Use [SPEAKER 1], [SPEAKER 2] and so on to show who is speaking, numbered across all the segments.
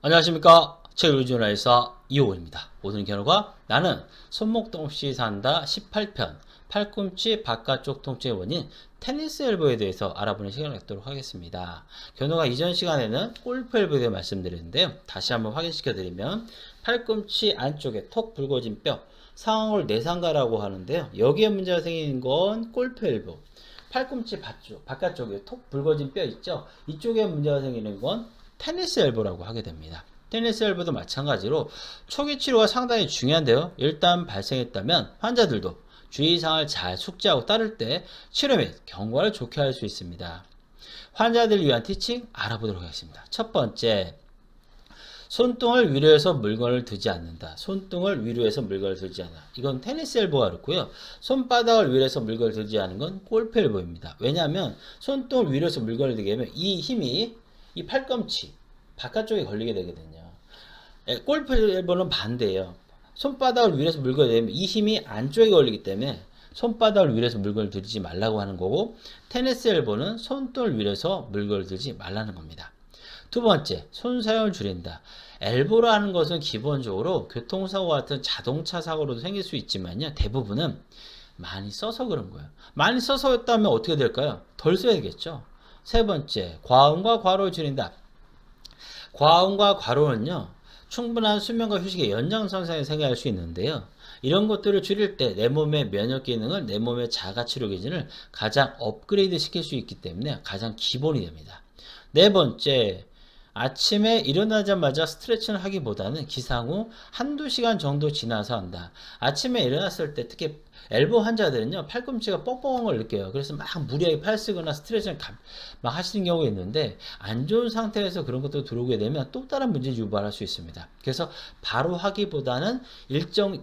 [SPEAKER 1] 안녕하십니까. 체육유전의사 이호원입니다. 오늘 결과 나는 손목도 없이 산다 18편 팔꿈치 바깥쪽 통증의 원인 테니스 엘보에 대해서 알아보는 시간을 갖도록 하겠습니다. 견우가 이전 시간에는 골프 엘보에 대해 말씀드렸는데요. 다시 한번 확인시켜 드리면 팔꿈치 안쪽에 톡 붉어진 뼈 상황을 내상가라고 하는데요. 여기에 문제가 생기는 건 골프 엘보. 팔꿈치 바깥쪽에 톡 붉어진 뼈 있죠. 이쪽에 문제가 생기는 건 테니스 엘보라고 하게 됩니다. 테니스 엘보도 마찬가지로 초기 치료가 상당히 중요한데요. 일단 발생했다면 환자들도 주의사항을 잘 숙지하고 따를 때 치료 및 경과를 좋게 할 수 있습니다. 환자들을 위한 티칭 알아보도록 하겠습니다. 첫 번째, 손등을 위로 해서 물건을 들지 않는다. 손등을 위로 해서 물건을 들지 않아. 이건 테니스 엘보가 그렇고요. 손바닥을 위로 해서 물건을 들지 않은 건 골프 엘보입니다. 왜냐하면 손등을 위로 해서 물건을 들게 되면 이 힘이 이 팔꿈치 바깥쪽에 걸리게 되거든요. 골프 엘보는 반대예요. 손바닥을 위로 해서 물건을 들면 이 힘이 안쪽에 걸리기 때문에 손바닥을 위로 해서 물건을 들지 말라고 하는 거고, 테니스 엘보는 손등을 위로 해서 물건을 들지 말라는 겁니다. 두 번째, 손 사용을 줄인다. 엘보라는 것은 기본적으로 교통사고 같은 자동차 사고로도 생길 수 있지만요. 대부분은 많이 써서 그런 거예요. 많이 써서 했다면 어떻게 될까요? 덜 써야겠죠. 세 번째, 과음과 과로를 줄인다. 과음과 과로는요, 충분한 수면과 휴식의 연장선상에 생겨날 수 있는데요. 이런 것들을 줄일 때 내 몸의 면역 기능을, 내 몸의 자가 치료 기준을 가장 업그레이드 시킬 수 있기 때문에 가장 기본이 됩니다. 네 번째, 아침에 일어나자마자 스트레칭을 하기보다는 기상 후 한두 시간 정도 지나서 한다. 아침에 일어났을 때 특히 엘보 환자들은요, 팔꿈치가 뻑뻑한 걸 느껴요. 그래서 막 무리하게 팔 쓰거나 스트레칭을 막 하시는 경우가 있는데, 안 좋은 상태에서 그런 것도 들어오게 되면 또 다른 문제를 유발할 수 있습니다. 그래서 바로 하기보다는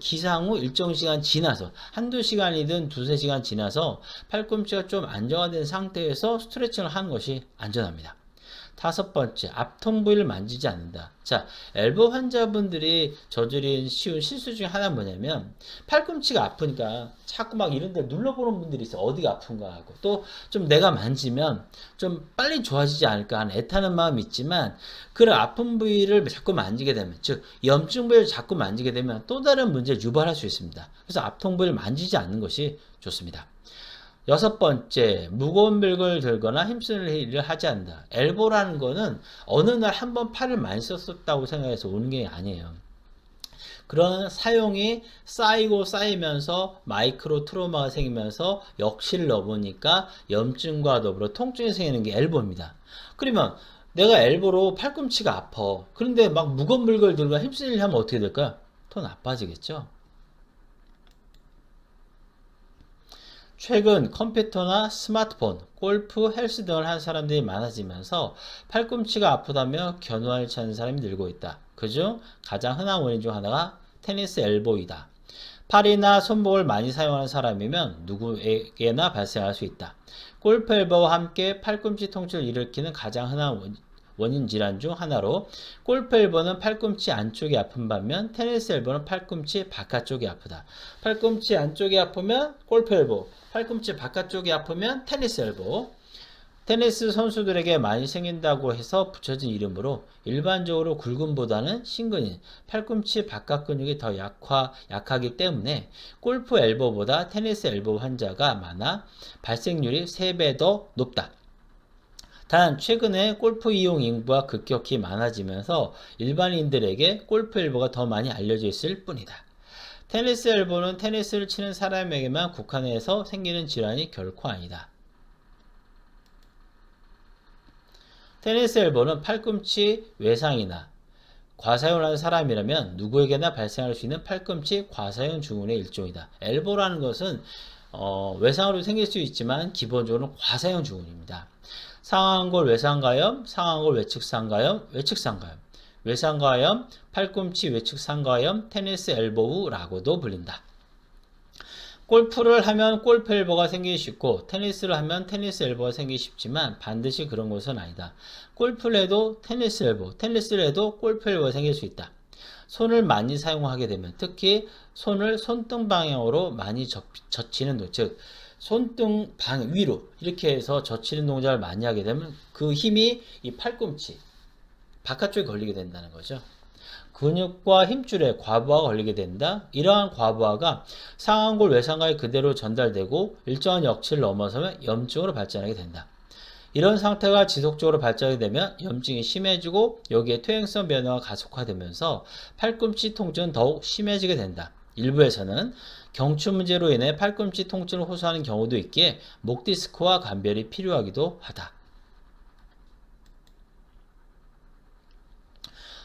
[SPEAKER 1] 기상 후 일정 시간 지나서, 한두 시간이든 두세 시간 지나서 팔꿈치가 좀 안정화된 상태에서 스트레칭을 하는 것이 안전합니다. 다섯 번째, 앞통 부위를 만지지 않는다. 자, 엘보 환자분들이 저지른 쉬운 실수 중에 하나는 뭐냐면, 팔꿈치가 아프니까 자꾸 막 이런 데 눌러보는 분들이 있어요. 어디가 아픈가 하고. 또 좀 내가 만지면 좀 빨리 좋아지지 않을까 하는 애타는 마음이 있지만, 그런 아픈 부위를 자꾸 만지게 되면, 즉 염증 부위를 자꾸 만지게 되면 또 다른 문제를 유발할 수 있습니다. 그래서 앞통 부위를 만지지 않는 것이 좋습니다. 여섯 번째, 무거운 물건을 들거나 힘쓰는 일을 하지 않는다. 엘보라는 거는 어느 날 한번 팔을 많이 썼다고 생각해서 오는 게 아니에요. 그런 사용이 쌓이고 쌓이면서 마이크로 트로마가 생기면서 역시를 넣어보니까 염증과 더불어 통증이 생기는 게 엘보입니다. 그러면 내가 엘보로 팔꿈치가 아파. 그런데 막 무거운 물건을 들거나 힘쓰는 일을 하면 어떻게 될까요? 더 나빠지겠죠? 최근 컴퓨터나 스마트폰, 골프, 헬스 등을 한 사람들이 많아지면서 팔꿈치가 아프다며 견우를 찾는 사람이 늘고 있다. 그중 가장 흔한 원인 중 하나가 테니스 엘보이다. 팔이나 손목을 많이 사용하는 사람이면 누구에게나 발생할 수 있다. 골프 엘보와 함께 팔꿈치 통증을 일으키는 가장 흔한 원인 질환 중 하나로, 골프 엘보는 팔꿈치 안쪽이 아픈 반면 테니스 엘보는 팔꿈치 바깥쪽이 아프다. 팔꿈치 안쪽이 아프면 골프 엘보, 팔꿈치 바깥쪽이 아프면 테니스 엘보. 테니스 선수들에게 많이 생긴다고 해서 붙여진 이름으로, 일반적으로 굵음보다는 신근인 팔꿈치 바깥 근육이 더 약하기 때문에 골프 엘보보다 테니스 엘보 환자가 많아 발생률이 3배 더 높다. 단 최근에 골프 이용 인구가 급격히 많아지면서 일반인들에게 골프 엘보가 더 많이 알려져 있을 뿐이다. 테니스 엘보는 테니스를 치는 사람에게만 국한해서 생기는 질환이 결코 아니다. 테니스 엘보는 팔꿈치 외상이나 과사용을 하는 사람이라면 누구에게나 발생할 수 있는 팔꿈치 과사용 증후군의 일종이다. 엘보라는 것은 외상으로 생길 수 있지만 기본적으로 과사용 증후군입니다. 상완골 외상가염, 상완골 외측상가염, 외측상가염, 외상가염, 팔꿈치 외측상가염, 테니스 엘보우라고도 불린다. 골프를 하면 골프 엘보가 생기기 쉽고 테니스를 하면 테니스 엘보가 생기기 쉽지만 반드시 그런 것은 아니다. 골프를 해도 테니스 엘보, 테니스를 해도 골프 엘보가 생길 수 있다. 손을 많이 사용하게 되면, 특히 손을 손등 방향으로 많이 젖히는, 즉 손등 위로 이렇게 해서 젖히는 동작을 많이 하게 되면 그 힘이 이 팔꿈치, 바깥쪽에 걸리게 된다는 거죠. 근육과 힘줄에 과부하가 걸리게 된다. 이러한 과부하가 상완골 외상각에 그대로 전달되고 일정한 역치를 넘어서면 염증으로 발전하게 된다. 이런 상태가 지속적으로 발전이 되면 염증이 심해지고 여기에 퇴행성 변화가 가속화되면서 팔꿈치 통증은 더욱 심해지게 된다. 일부에서는 경추 문제로 인해 팔꿈치 통증을 호소하는 경우도 있기에 목 디스크와 감별이 필요하기도 하다.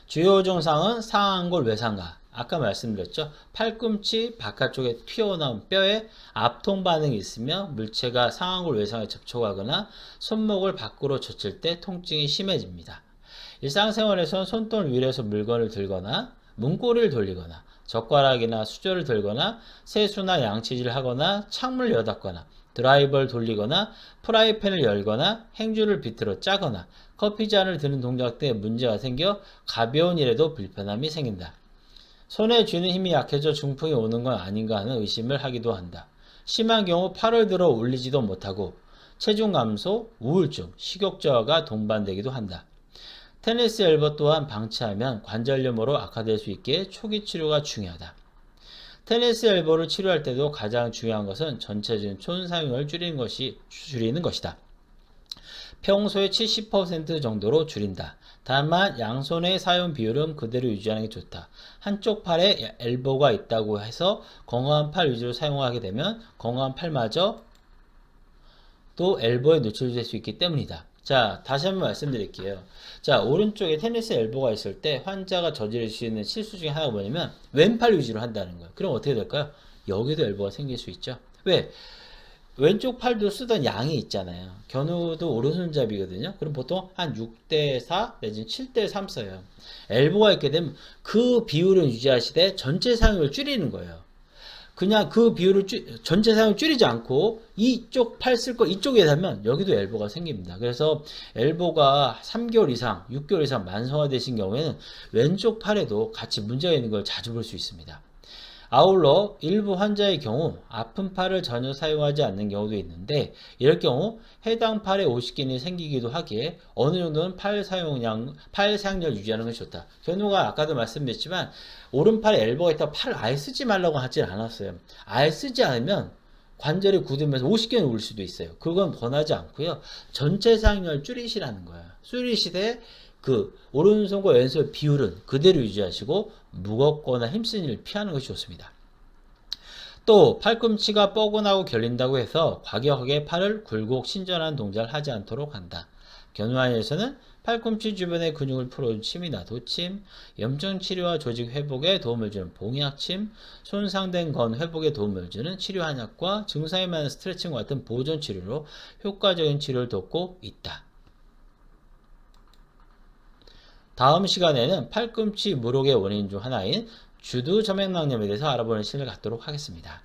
[SPEAKER 1] 주요 증상은 상완골 외상각. 아까 말씀드렸죠. 팔꿈치 바깥쪽에 튀어나온 뼈에 압통 반응이 있으며 물체가 상완골 외상에 접촉하거나 손목을 밖으로 젖힐 때 통증이 심해집니다. 일상생활에서는 손등을 위로해서 물건을 들거나 문고리를 돌리거나 젓가락이나 수저를 들거나 세수나 양치질을 하거나 창문을 여닫거나 드라이버를 돌리거나 프라이팬을 열거나 행주를 비틀어 짜거나 커피잔을 드는 동작 때 문제가 생겨 가벼운 일에도 불편함이 생긴다. 손에 쥐는 힘이 약해져 중풍이 오는 건 아닌가 하는 의심을 하기도 한다. 심한 경우 팔을 들어 올리지도 못하고 체중 감소, 우울증, 식욕 저하가 동반되기도 한다. 테니스 엘보 또한 방치하면 관절염으로 악화될 수 있기에 초기 치료가 중요하다. 테니스 엘보를 치료할 때도 가장 중요한 것은 전체적인 손 사용을 줄이는 것이다. 평소의 70% 정도로 줄인다. 다만 양손의 사용 비율은 그대로 유지하는 게 좋다. 한쪽 팔에 엘보가 있다고 해서 건강한 팔 위주로 사용하게 되면 건강한 팔마저 또 엘보에 노출될 수 있기 때문이다. 자, 다시 한번 말씀드릴게요. 자, 오른쪽에 테니스 엘보가 있을 때 환자가 저지를 수 있는 실수 중에 하나가 뭐냐면 왼팔 위주로 한다는 거예요. 그럼 어떻게 될까요? 여기도 엘보가 생길 수 있죠. 왜? 왼쪽 팔도 쓰던 양이 있잖아요. 견우도 오른손잡이거든요. 그럼 보통 한 6대4 내지는 7대3 써요. 엘보가 있게 되면 그 비율을 유지하시되 전체 사용을 줄이는 거예요. 그냥 그 비율을 전체 사용을 줄이지 않고 이쪽 팔 쓸 거 이쪽에 하면 여기도 엘보가 생깁니다. 그래서 엘보가 3개월 이상, 6개월 이상 만성화되신 경우에는 왼쪽 팔에도 같이 문제가 있는 걸 자주 볼 수 있습니다. 아울러 일부 환자의 경우 아픈 팔을 전혀 사용하지 않는 경우도 있는데 이럴 경우 해당 팔에 오십견이 생기기도 하기에 어느 정도는 팔 사용량을 유지하는 것이 좋다. 견우가 아까도 말씀드렸지만 오른팔에 엘보가 있다고 팔을 아예 쓰지 말라고 하진 않았어요. 아예 쓰지 않으면 관절이 굳으면서 오십견이 올 수도 있어요. 그건 권하지 않고요. 전체 사용량을 줄이시라는 거예요. 줄이시되 그 오른손과 왼손의 비율은 그대로 유지하시고 무겁거나 힘쓰는 일을 피하는 것이 좋습니다. 또 팔꿈치가 뻐근하고 결린다고 해서 과격하게 팔을 굴곡 신전하는 동작을 하지 않도록 한다. 견우안에서는 팔꿈치 주변의 근육을 풀어준 침이나 도침, 염증 치료와 조직 회복에 도움을 주는 봉약침, 손상된 건 회복에 도움을 주는 치료 한약과 증상에 맞는 스트레칭과 같은 보존 치료로 효과적인 치료를 돕고 있다. 다음 시간에는 팔꿈치 무록의 원인 중 하나인 주두 점액낭염에 대해서 알아보는 시간을 갖도록 하겠습니다.